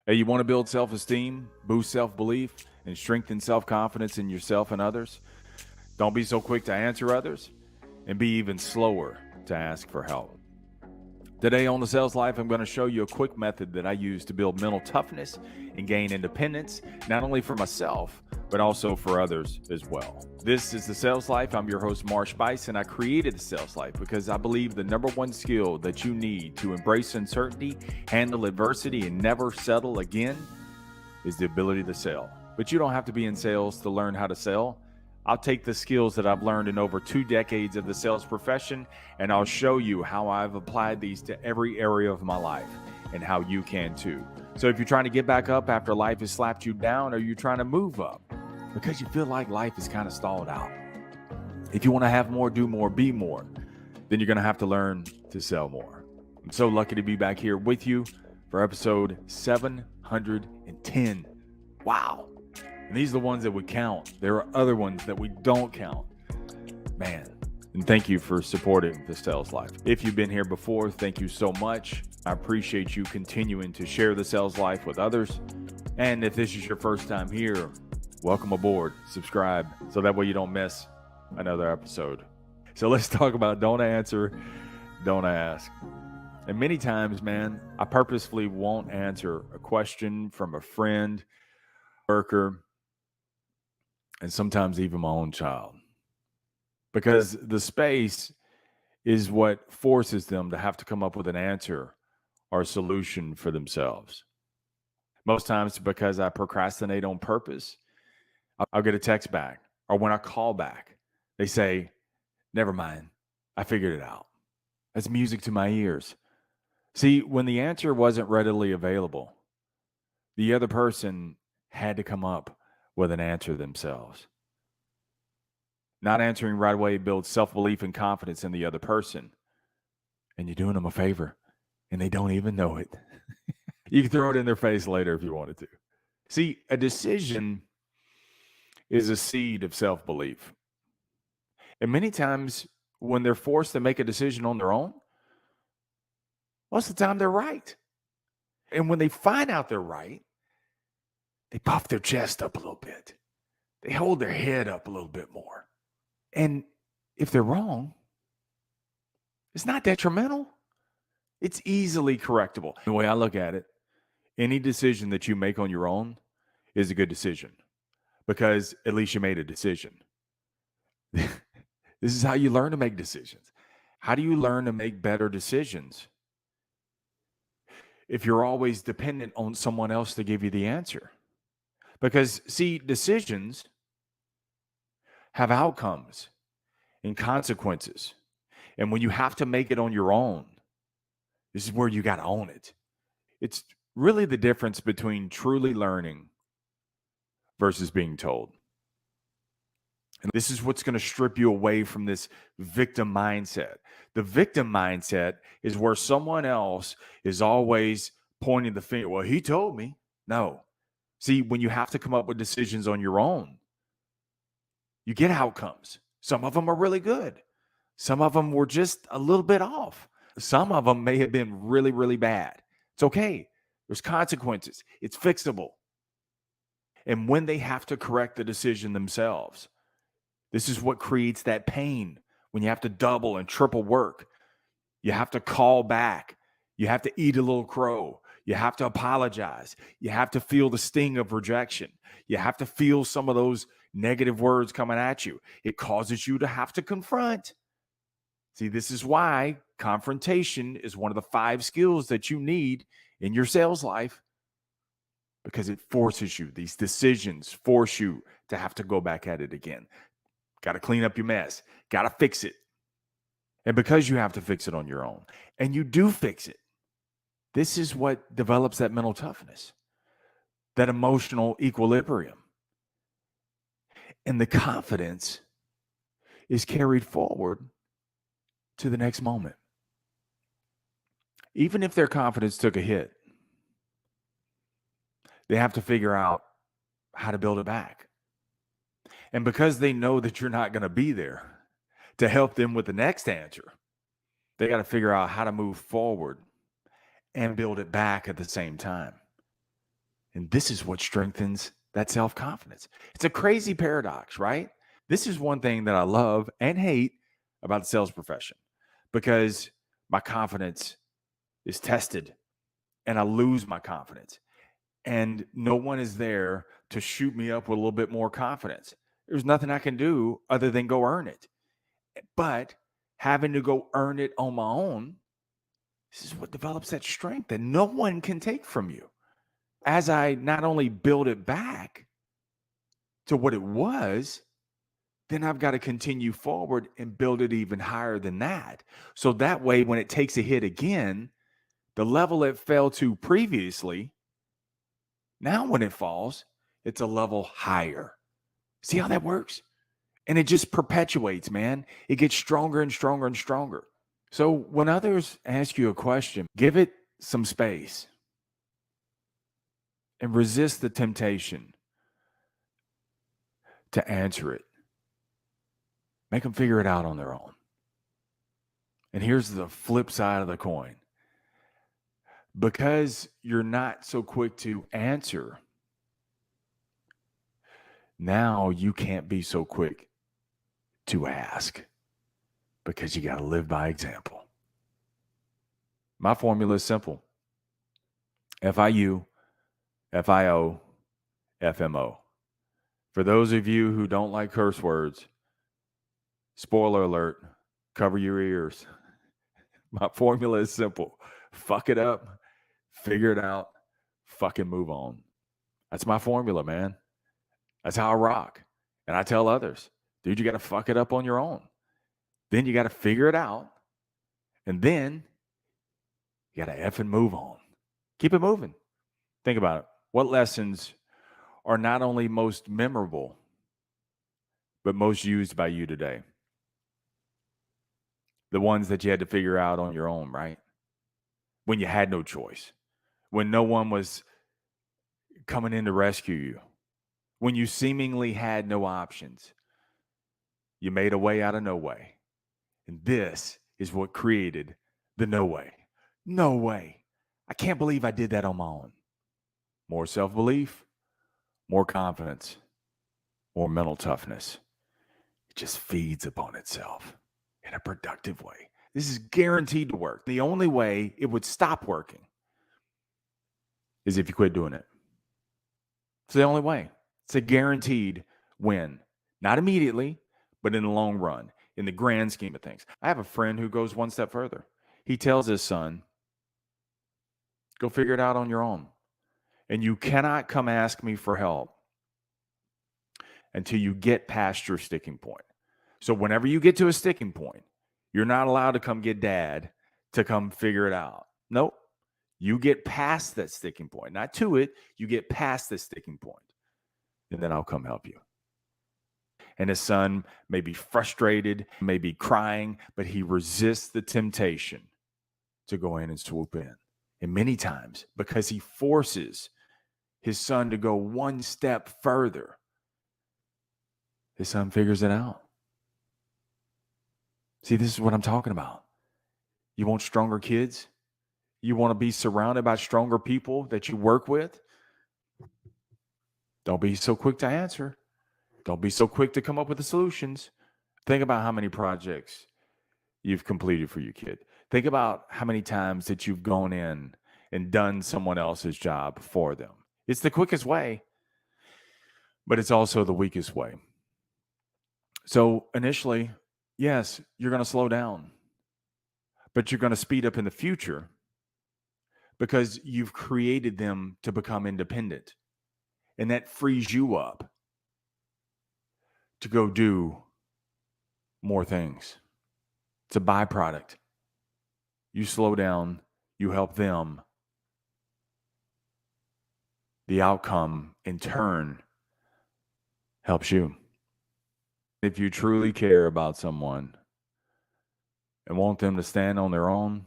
Hey, you want to build self-esteem, boost self-belief, and strengthen self-confidence in yourself and others? Don't be so quick to answer others, and be even slower to ask for help. Today on The Sales Life, I'm going to show you a quick method that I use to build mental toughness and gain independence, not only for myself, but also for others as well. This is The Sales Life. I'm your host, Marsh Bice, and I created The Sales Life because I believe the number one skill that you need to embrace uncertainty, handle adversity, and never settle again is the ability to sell. But you don't have to be in sales to learn how to sell. I'll take the skills that I've learned in over 2 decades of the sales profession, and I'll show you how I've applied these to every area of my life and how you can too. So if you're trying to get back up after life has slapped you down, or you're trying to move up because you feel like life is kind of stalled out, if you want to have more, do more, be more, then you're going to have to learn to sell more. I'm so lucky to be back here with you for episode 710. Wow. And these are the ones that we count. There are other ones that we don't count. Man, and thank you for supporting The Sales Life. If you've been here before, thank you so much. I appreciate you continuing to share The Sales Life with others. And if this is your first time here, welcome aboard. Subscribe so that way you don't miss another episode. So let's talk about don't answer, don't ask. And many times, man, I purposefully won't answer a question from a friend, worker, and sometimes even my own child, because the space is what forces them to have to come up with an answer or a solution for themselves. Most times because I procrastinate on purpose, I'll get a text back, or when I call back, they say, never mind, I figured it out. That's music to my ears. See, when the answer wasn't readily available, the other person had to come up with an answer themselves. Not answering right away builds self-belief and confidence in the other person. And you're doing them a favor, and they don't even know it. You can throw it in their face later if you wanted to. See, a decision is a seed of self-belief. And many times when they're forced to make a decision on their own, most of the time they're right. And when they find out they're right, they puff their chest up a little bit. They hold their head up a little bit more. And if they're wrong, it's not detrimental. It's easily correctable. The way I look at it, any decision that you make on your own is a good decision, because at least you made a decision. This is how you learn to make decisions. How do you learn to make better decisions if you're always dependent on someone else to give you the answer? Because, see, decisions have outcomes and consequences. And when you have to make it on your own, this is where you got to own it. It's really the difference between truly learning versus being told. And this is what's going to strip you away from this victim mindset. The victim mindset is where someone else is always pointing the finger. Well, he told me. No. See, when you have to come up with decisions on your own, you get outcomes. Some of them are really good. Some of them were just a little bit off. Some of them may have been really, really bad. It's okay. There's consequences. It's fixable. And when they have to correct the decision themselves, this is what creates that pain when you have to double and triple work. You have to call back. You have to eat a little crow. You have to apologize. You have to feel the sting of rejection. You have to feel some of those negative words coming at you. It causes you to have to confront. See, this is why confrontation is one of the 5 skills that you need in your sales life, because it forces you. These decisions force you to have to go back at it again. Got to clean up your mess. Got to fix it. And because you have to fix it on your own, and you do fix it, this is what develops that mental toughness, that emotional equilibrium. And the confidence is carried forward to the next moment. Even if their confidence took a hit, they have to figure out how to build it back. And because they know that you're not going to be there to help them with the next answer, they got to figure out how to move forward and build it back at the same time. And this is what strengthens that self-confidence. It's a crazy paradox, right? This is one thing that I love and hate about the sales profession, because my confidence is tested and I lose my confidence. And no one is there to shoot me up with a little bit more confidence. There's nothing I can do other than go earn it. But having to go earn it on my own, this is what develops that strength that no one can take from you. As I not only build it back to what it was, then I've got to continue forward and build it even higher than that. So that way, when it takes a hit again, the level it fell to previously, now when it falls, it's a level higher. See how that works? And it just perpetuates, man. It gets stronger and stronger and stronger. So when others ask you a question, give it some space and resist the temptation to answer it. Make them figure it out on their own. And here's the flip side of the coin. Because you're not so quick to answer, now you can't be so quick to ask, because you got to live by example. My formula is simple. FIU, FIO, FMO. For those of you who don't like curse words, spoiler alert, cover your ears. My formula is simple. Fuck it up, figure it out, fucking move on. That's my formula, man. That's how I rock. And I tell others, dude, you got to fuck it up on your own. Then you got to figure it out. And then you got to effing move on. Keep it moving. Think about it. What lessons are not only most memorable, but most used by you today? The ones that you had to figure out on your own, right? When you had no choice, when no one was coming in to rescue you, when you seemingly had no options, you made a way out of no way. And this is what created the no way. No way. I can't believe I did that on my own. More self-belief, more confidence, more mental toughness. It just feeds upon itself in a productive way. This is guaranteed to work. The only way it would stop working is if you quit doing it. It's the only way. It's a guaranteed win. Not immediately, but in the long run, in the grand scheme of things. I have a friend who goes one step further. He tells his son, go figure it out on your own. And you cannot come ask me for help until you get past your sticking point. So whenever you get to a sticking point, you're not allowed to come get dad to come figure it out. Nope. You get past that sticking point. Not to it. You get past the sticking point. And then I'll come help you. And his son may be frustrated, may be crying, but he resists the temptation to go in and swoop in. And many times, because he forces his son to go one step further, his son figures it out. See, this is what I'm talking about. You want stronger kids? You want to be surrounded by stronger people that you work with? Don't be so quick to answer. Don't be so quick to come up with the solutions. Think about how many projects you've completed for your kid. Think about how many times that you've gone in and done someone else's job for them. It's the quickest way, but it's also the weakest way. So initially, yes, you're going to slow down, but you're going to speed up in the future because you've created them to become independent. And that frees you up to go do more things. It's a byproduct. You slow down, you help them. The outcome, in turn, helps you. If you truly care about someone and want them to stand on their own,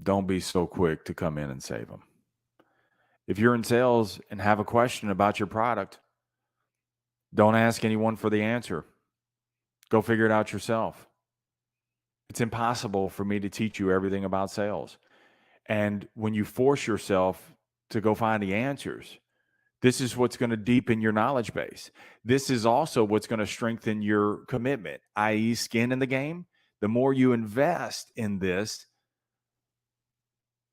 don't be so quick to come in and save them. If you're in sales and have a question about your product, don't ask anyone for the answer. Go figure it out yourself. It's impossible for me to teach you everything about sales. And when you force yourself to go find the answers. This is what's going to deepen your knowledge base. This is also what's going to strengthen your commitment, i.e., skin in the game. The more you invest in this,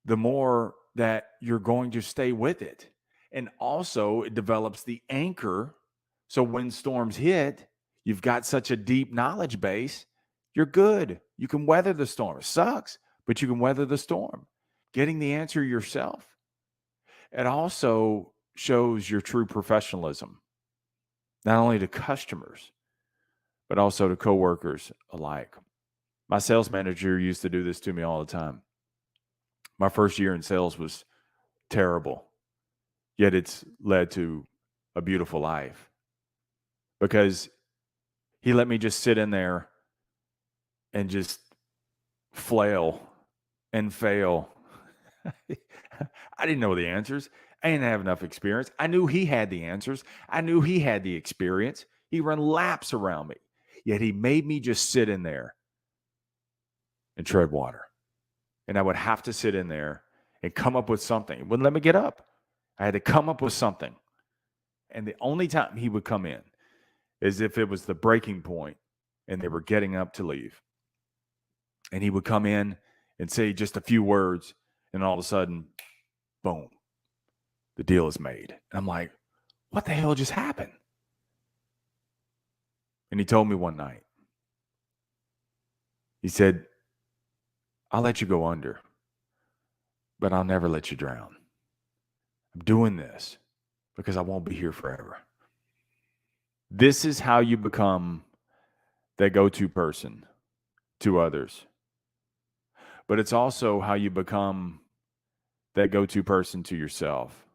the more that you're going to stay with it. And also, it develops the anchor. So when storms hit, you've got such a deep knowledge base, you're good. You can weather the storm. It sucks, but you can weather the storm. Getting the answer yourself. It also shows your true professionalism, not only to customers, but also to coworkers alike. My sales manager used to do this to me all the time. My first year in sales was terrible, yet it's led to a beautiful life because he let me just sit in there and just flail and fail. I didn't know the answers. I didn't have enough experience. I knew he had the answers. I knew he had the experience. He ran laps around me. Yet he made me just sit in there and tread water. And I would have to sit in there and come up with something. He wouldn't let me get up. I had to come up with something. And the only time he would come in is if it was the breaking point and they were getting up to leave. And he would come in and say just a few words, and all of a sudden, boom, the deal is made. And I'm like, what the hell just happened? And he told me one night, he said, I'll let you go under, but I'll never let you drown. I'm doing this because I won't be here forever. This is how you become that go-to person to others. But it's also how you become that go-to person to yourself.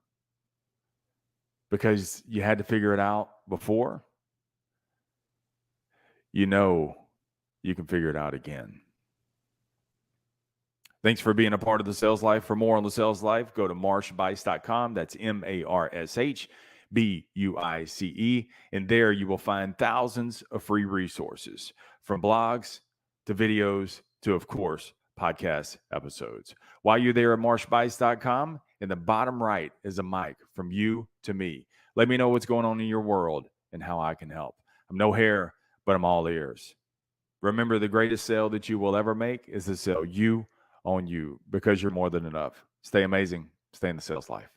Because you had to figure it out before, you know you can figure it out again. Thanks for being a part of the Sales Life. For more on the Sales Life, go to marshbice.com. That's MARSHBUICE. And there you will find thousands of free resources, from blogs to videos to, of course, podcast episodes. While you're there at marshbice.com, in the bottom right is a mic from you to me. Let me know what's going on in your world and how I can help. I'm no hair, but I'm all ears. Remember, the greatest sale that you will ever make is to sell you on you, because you're more than enough. Stay amazing. Stay in the sales life.